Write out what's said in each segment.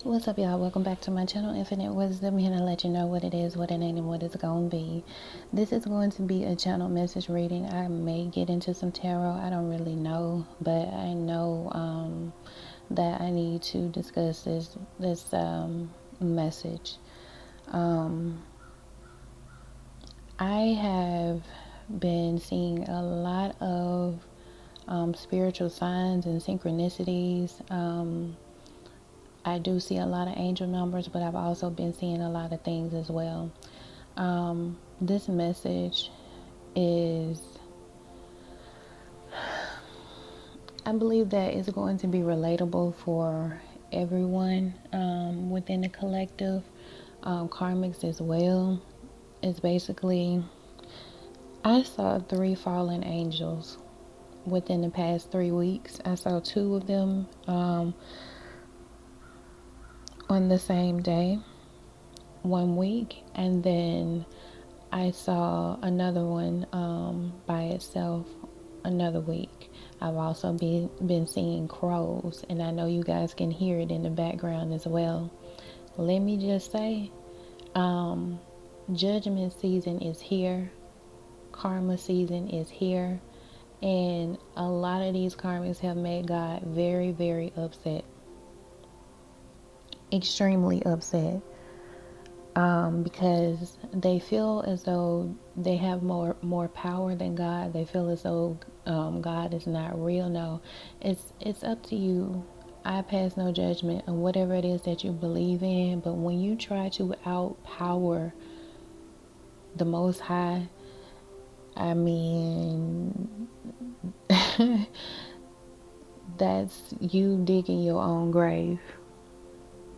What's up, y'all? Welcome back to my channel, Infinite Wisdom. Here to let you know what it is, what it ain't, and what it's gonna be. This is going to be a channel message reading. I may get into some tarot. I don't really know, but I know that I need to discuss this message. I have been seeing a lot of spiritual signs and synchronicities. I do see a lot of angel numbers, but I've also been seeing a lot of things as well. This message is, I believe that it's going to be relatable for everyone within the collective, karmics as well. It's basically, I saw 3 fallen angels within the past 3 weeks. I saw 2 of them on the same day, 1 week, and then I saw another one by itself another week. I've also been seeing crows, and I know you guys can hear it in the background as well. Let me just say, judgment season is here, karma season is here, and a lot of these karmics have made God very, very upset, extremely upset. Because they feel as though they have more power than God. They feel as though God is not real. No, it's up to you. I pass no judgment on whatever it is that you believe in, but when you try to outpower the Most High, I mean, that's you digging your own grave.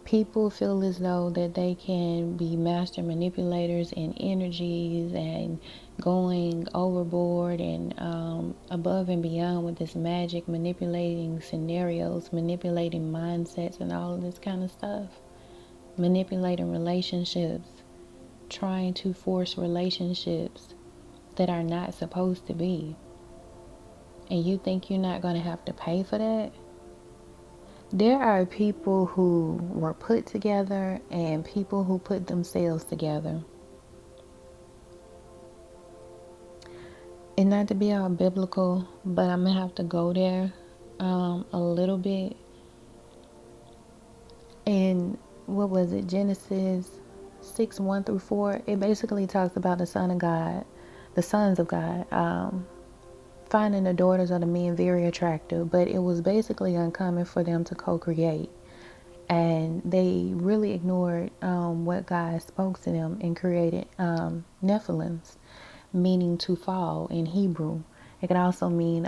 People feel as though that they can be master manipulators in energies and going overboard and above and beyond with this magic, manipulating scenarios, manipulating mindsets, and all of this kind of stuff. Manipulating relationships, trying to force relationships that are not supposed to be. And you think you're not going to have to pay for that? There are people who were put together and people who put themselves together. And not to be all biblical, but I'm going to have to go there a little bit. And what was it? Genesis 6:1-4. It basically talks about the Son of God, the sons of God, finding the daughters of the men very attractive, but it was basically uncommon for them to co-create. And they really ignored what God spoke to them and created Nephilims, meaning to fall in Hebrew. It could also mean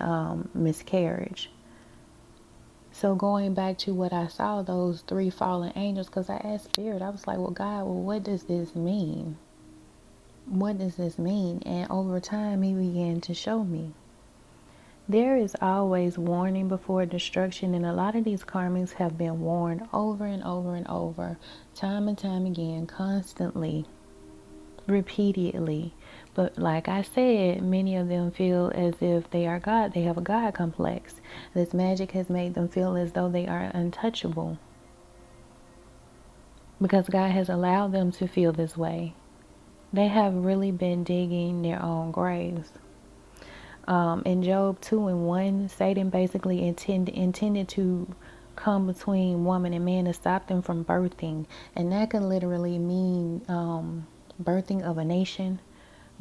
miscarriage. So going back to what I saw, those 3 fallen angels, because I asked Spirit, I was like, well, God, what does this mean? What does this mean? And over time, He began to show me. There is always warning before destruction, and a lot of these karmics have been warned over and over and over, time and time again, constantly, repeatedly. But like I said, many of them feel as if they are God. They have a God complex. This magic has made them feel as though they are untouchable, because God has allowed them to feel this way. They have really been digging their own graves. In Job 2:1, Satan basically intended to come between woman and man to stop them from birthing. And that can literally mean birthing of a nation,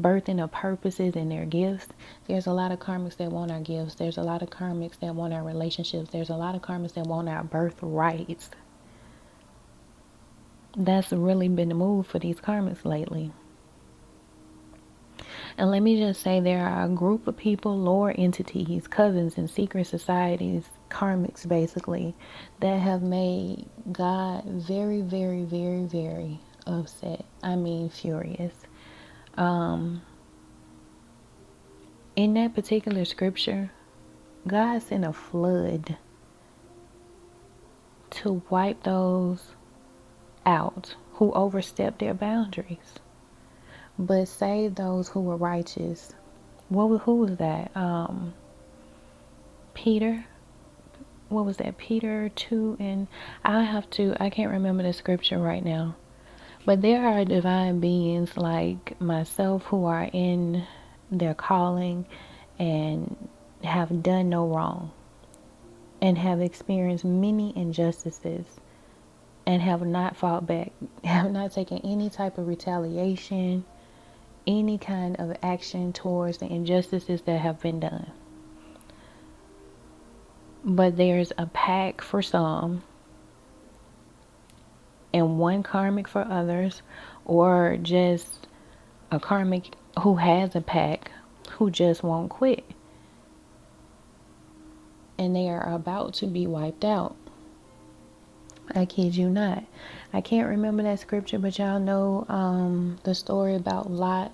birthing of purposes and their gifts. There's a lot of karmics that want our gifts. There's a lot of karmics that want our relationships. There's a lot of karmics that want our birthrights. That's really been the move for these karmics lately. And let me just say, there are a group of people, lower entities, cousins, and secret societies, karmics basically, that have made God very, very, very, very upset. I mean, furious. In that particular scripture, God sent a flood to wipe those out who overstepped their boundaries. but save those who were righteous. Who was that? Peter. What was that? Peter 2, and I can't remember the scripture right now. But there are divine beings like myself who are in their calling and have done no wrong and have experienced many injustices and have not fought back, have not taken any type of retaliation, any kind of action towards the injustices that have been done. But there's a pack for some and one karmic for others, or just a karmic who has a pack who just won't quit. And they are about to be wiped out. I kid you not. I can't remember that scripture, but y'all know the story about Lot,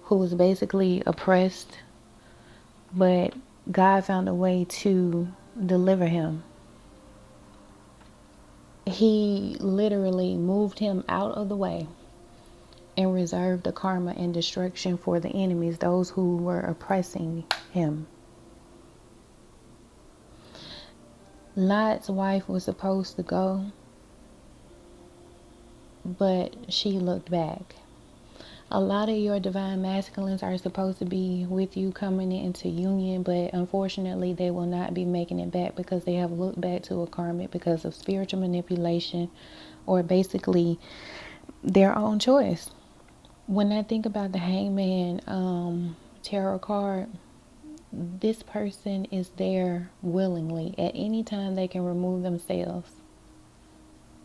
who was basically oppressed, but God found a way to deliver him. He literally moved him out of the way and reserved the karma and destruction for the enemies, those who were oppressing him. Lot's wife was supposed to go, but she looked back. A lot of your divine masculines are supposed to be with you coming into union, but unfortunately they will not be making it back because they have looked back to a karmic because of spiritual manipulation, or basically their own choice. When I think about the Hangman tarot card, this person is there willingly. At any time they can remove themselves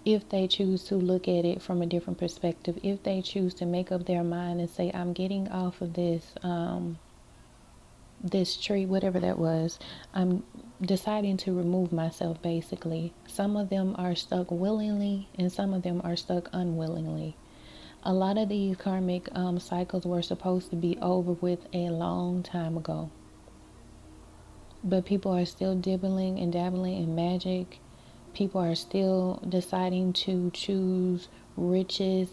if they choose to look at it from a different perspective, if they choose to make up their mind and say, I'm getting off of this tree, whatever that was, I'm deciding to remove myself, basically. Some of them are stuck willingly and some of them are stuck unwillingly. A lot of these karmic cycles were supposed to be over with a long time ago, but people are still dibbling and dabbling in magic. People are still deciding to choose riches,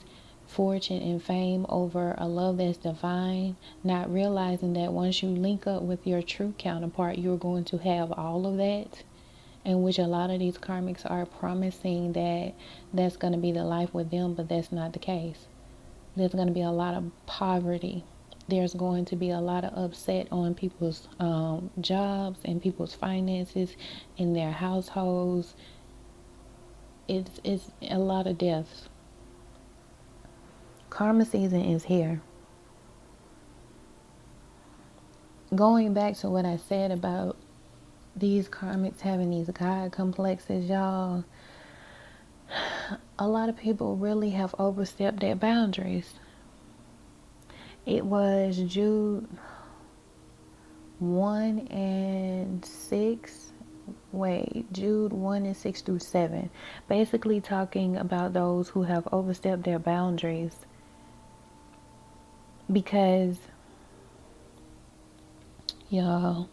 fortune, and fame over a love that's divine, not realizing that once you link up with your true counterpart, you're going to have all of that, in which a lot of these karmics are promising that that's going to be the life with them, but that's not the case. There's going to be a lot of poverty. There's going to be a lot of upset on people's jobs and people's finances in their households. It's a lot of deaths. Karma season is here. Going back to what I said about these karmics having these God complexes, y'all, a lot of people really have overstepped their boundaries. It was Jude 1 and 6. Jude 1 and 6 through 7. Basically talking about those who have overstepped their boundaries. Because, y'all,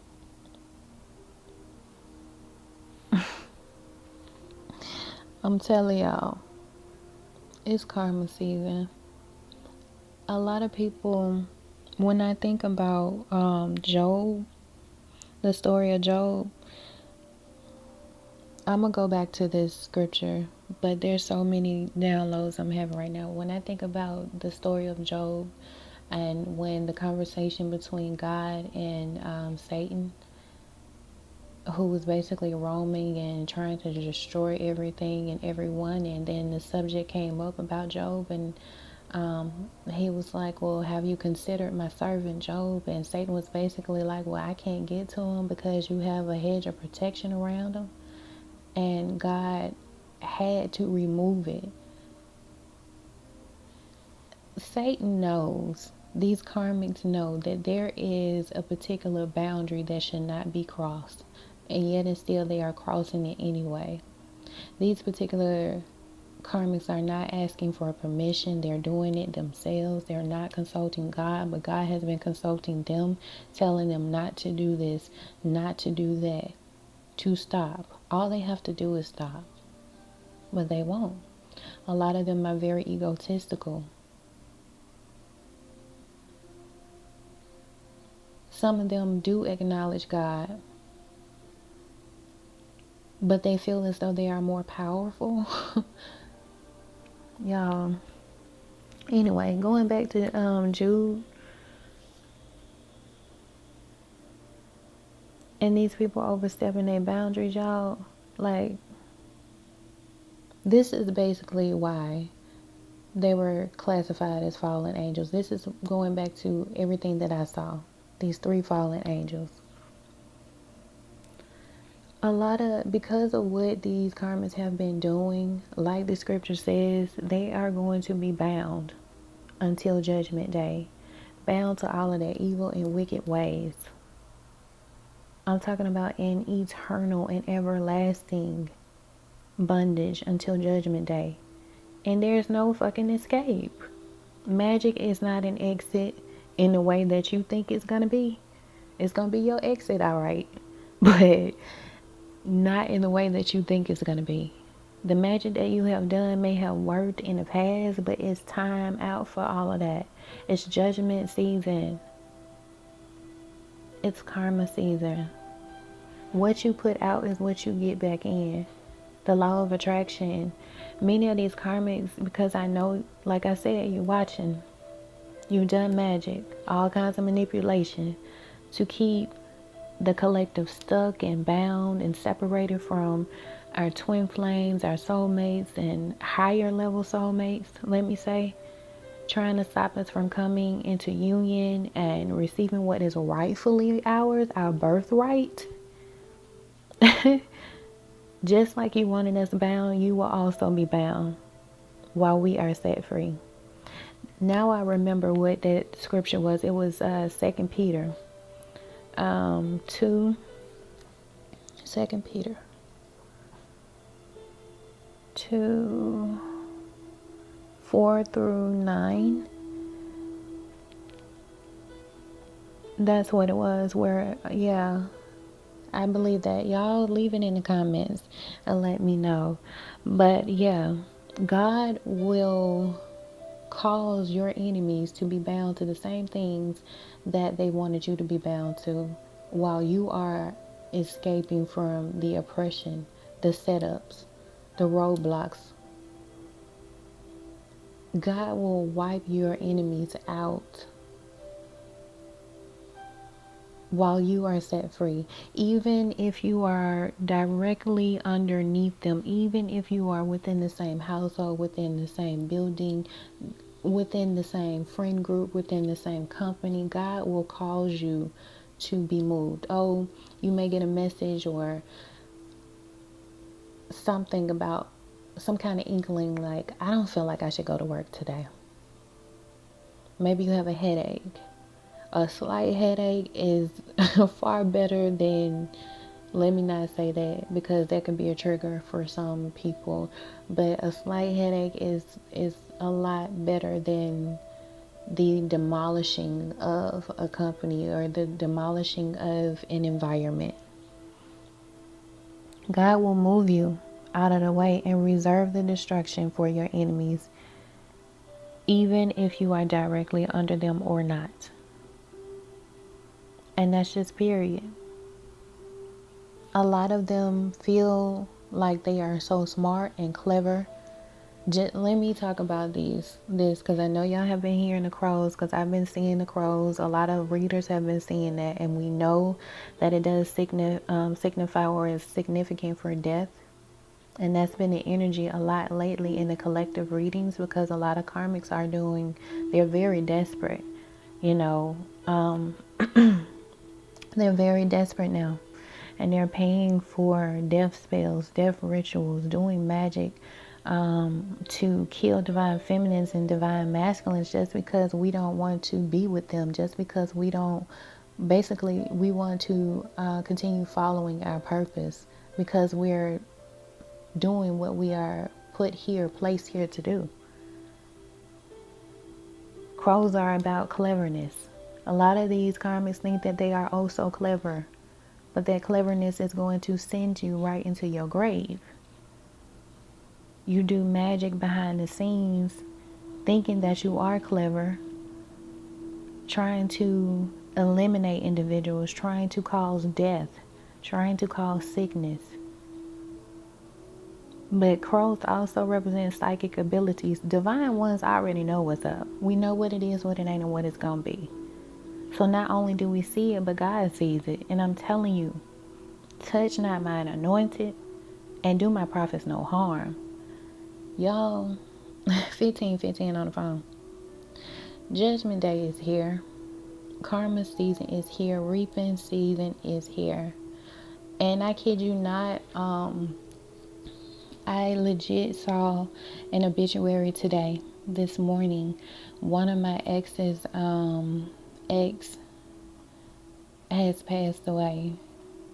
I'm telling y'all, it's karma season. A lot of people, when I think about Job, the story of Job, I'm going to go back to this scripture, but there's so many downloads I'm having right now. When I think about the story of Job and when the conversation between God and Satan, who was basically roaming and trying to destroy everything and everyone, and then the subject came up about Job, and he was like, well, have you considered my servant Job? And Satan was basically like, well, I can't get to him because you have a hedge of protection around him. And God had to remove it. Satan knows, these karmics know that there is a particular boundary that should not be crossed, and yet and still they are crossing it anyway. These particular karmics are not asking for permission. They're doing it themselves. They're not consulting God, but God has been consulting them, telling them not to do this, not to do that, to stop. All they have to do is stop, but they won't. A lot of them are very egotistical. Some of them do acknowledge God, but they feel as though they are more powerful. Y'all. Anyway, going back to Jude, and these people overstepping their boundaries, y'all. Like, this is basically why they were classified as fallen angels. This is going back to everything that I saw. These three fallen angels. Because of what these karmas have been doing, like the scripture says, they are going to be bound until judgment day. Bound to all of their evil and wicked ways. I'm talking about an eternal and everlasting bondage until judgment day. And there's no fucking escape. Magic is not an exit in the way that you think it's gonna be. It's gonna be your exit, alright. But not in the way that you think it's gonna be. The magic that you have done may have worked in the past, but it's time out for all of that. It's judgment season. It's karma season. What you put out is what you get back in. The law of attraction. Many of these karmics, because I know, like I said, you're watching. You've done magic, all kinds of manipulation to keep the collective stuck and bound and separated from our twin flames, our soulmates, and higher level soulmates, let me say, trying to stop us from coming into union and receiving what is rightfully ours, our birthright. Just like you wanted us bound, you will also be bound while we are set free. Now I remember what that scripture was. It was 2 Peter 2 Peter 2 4 through 9. That's what it was. Where, yeah, I believe that. Y'all leave it in the comments and let me know. But yeah, God will cause your enemies to be bound to the same things that they wanted you to be bound to, while you are escaping from the oppression, the setups, the roadblocks. God will wipe your enemies out while you are set free. Even if you are directly underneath them, even if you are within the same household, within the same building, within the same friend group, within the same company, God will cause you to be moved. Oh, you may get a message or something about some kind of inkling like, I don't feel like I should go to work today. Maybe you have a headache. A slight headache is far better than, let me not say that, because that can be a trigger for some people, but a slight headache is a lot better than the demolishing of a company or the demolishing of an environment. God will move you out of the way and reserve the destruction for your enemies, even if you are directly under them or not. And that's just period. A lot of them feel like they are so smart and clever. Let me talk about this because I know y'all have been hearing the crows, because I've been seeing the crows. A lot of readers have been seeing that, and we know that it does signify or is significant for death. And that's been the energy a lot lately in the collective readings, because a lot of karmics they're very desperate, you know. They're very desperate now, and they're paying for death spells, death rituals, doing magic to kill divine feminines and divine masculines, just because we don't want to be with them, just because we want to continue following our purpose, because we're doing what we are placed here to do. Crows are about cleverness. A lot of these karmics think that they are oh so clever, but that cleverness is going to send you right into your grave. You do magic behind the scenes, thinking that you are clever, trying to eliminate individuals, trying to cause death, trying to cause sickness. But crows also represent psychic abilities. Divine ones already know what's up. We know what it is, what it ain't, and what it's going to be. So not only do we see it, but God sees it. And I'm telling you, touch not mine anointed and do my prophets no harm. Y'all, 15:15 on the phone. Judgment day is here. Karma season is here. Reaping season is here. And I kid you not, I legit saw an obituary today, this morning. One of my ex's ex has passed away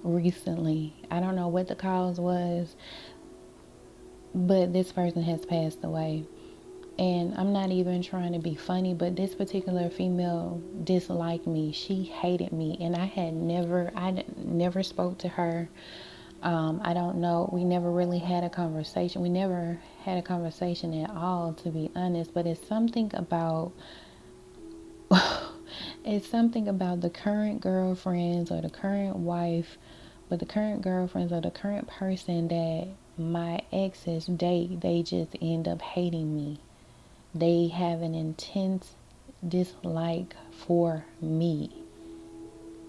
recently. I don't know what the cause was, but this person has passed away. And I'm not even trying to be funny, but this particular female disliked me. She hated me, and I never spoke to her. I don't know. We never really had a conversation. We never had a conversation at all, to be honest. But it's something about the current girlfriends or the current wife, but the current girlfriends or the current person that my exes date. They just end up hating me. They have an intense dislike for me,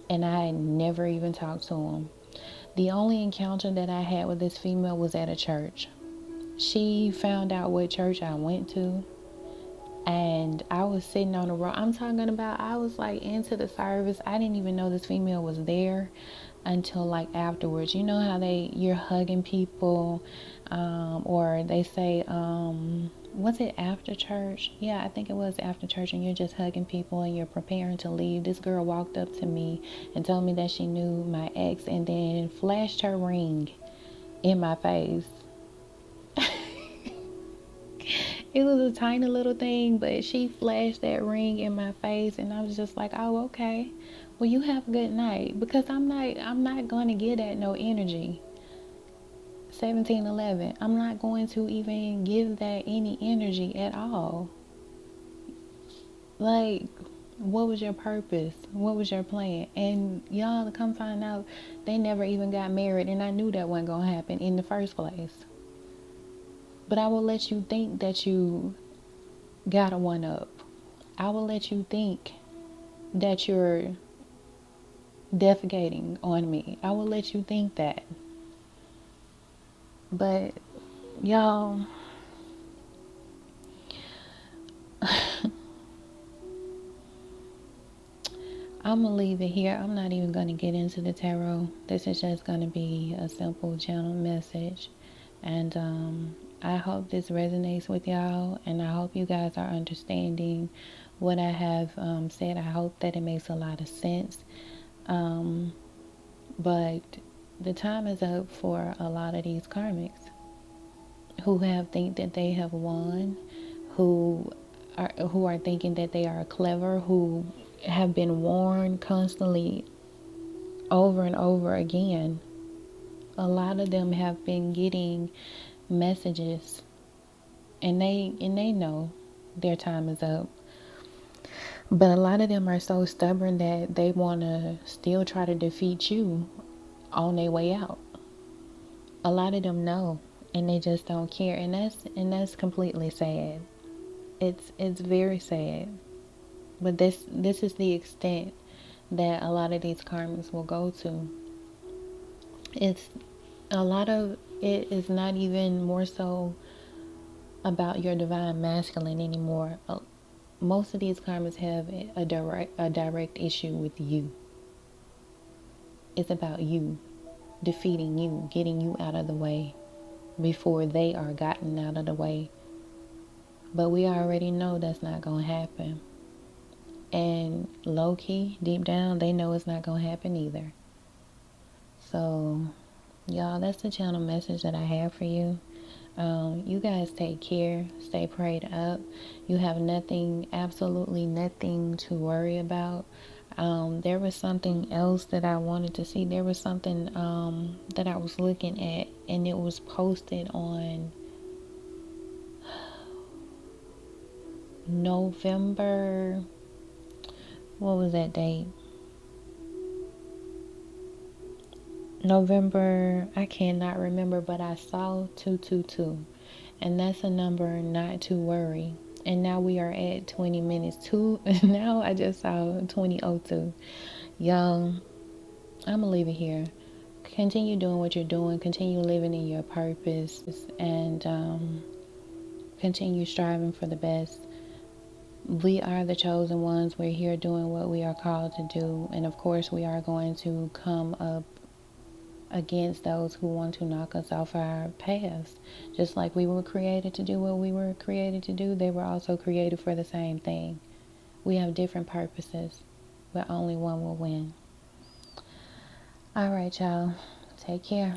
and I never even talked to them. The only encounter that I had with this female was at a church. She found out what church I went to, and I was sitting on the road. I'm talking about, I was like into the service. I didn't even know this female was there until like afterwards. You know how you're hugging people, or they say, was it after church? Yeah, I think it was after church, and you're just hugging people and you're preparing to leave. This girl walked up to me and told me that she knew my ex, and then flashed her ring in my face. It was a tiny little thing, but she flashed that ring in my face, and I was just like, oh, okay. Well, you have a good night, because I'm not going to get at no energy. 1711. I'm not going to even give that any energy at all. Like, what was your purpose? What was your plan? And y'all, to come find out, they never even got married, and I knew that wasn't gonna happen in the first place. But I will let you think that you got a one up. I will let you think that you're defecating on me. I will let you think that. But y'all, I'm gonna leave it here. I'm not even gonna get into the tarot. This is just gonna be a simple channel message. And I hope this resonates with y'all, and I hope you guys are understanding what I have said. I hope that it makes a lot of sense. But the time is up for a lot of these karmics who think that they have won, who are thinking that they are clever, who have been warned constantly over and over again. A lot of them have been getting messages, and they know their time is up. But a lot of them are so stubborn that they want to still try to defeat you on their way out. A lot of them know, and they just don't care, and that's completely sad. It's very sad. But this is the extent that a lot of these karmas will go to. It's a lot of it is not even more so about your divine masculine anymore. Most of these karmas have a direct issue with you. It's about you, defeating you, getting you out of the way before they are gotten out of the way. But we already know that's not going to happen. And low key, deep down, they know it's not going to happen either. So, y'all, that's the channel message that I have for you. You guys take care. Stay prayed up. You have nothing, absolutely nothing to worry about. There was something else that I wanted to see. There was something that I was looking at, and it was posted on November. What was that date? November, I cannot remember, but I saw 222. And that's a number not to worry. And now we are at 20 minutes to now I just saw 2002. Yo, I'm gonna leave it here. Continue doing what you're doing, continue living in your purpose, and continue striving for the best. We are the chosen ones. We're here doing what we are called to do. And of course, we are going to come up against those who want to knock us off our paths. Just like we were created to do what we were created to do, they were also created for the same thing. We have different purposes, but only one will win. All right, y'all. Take care.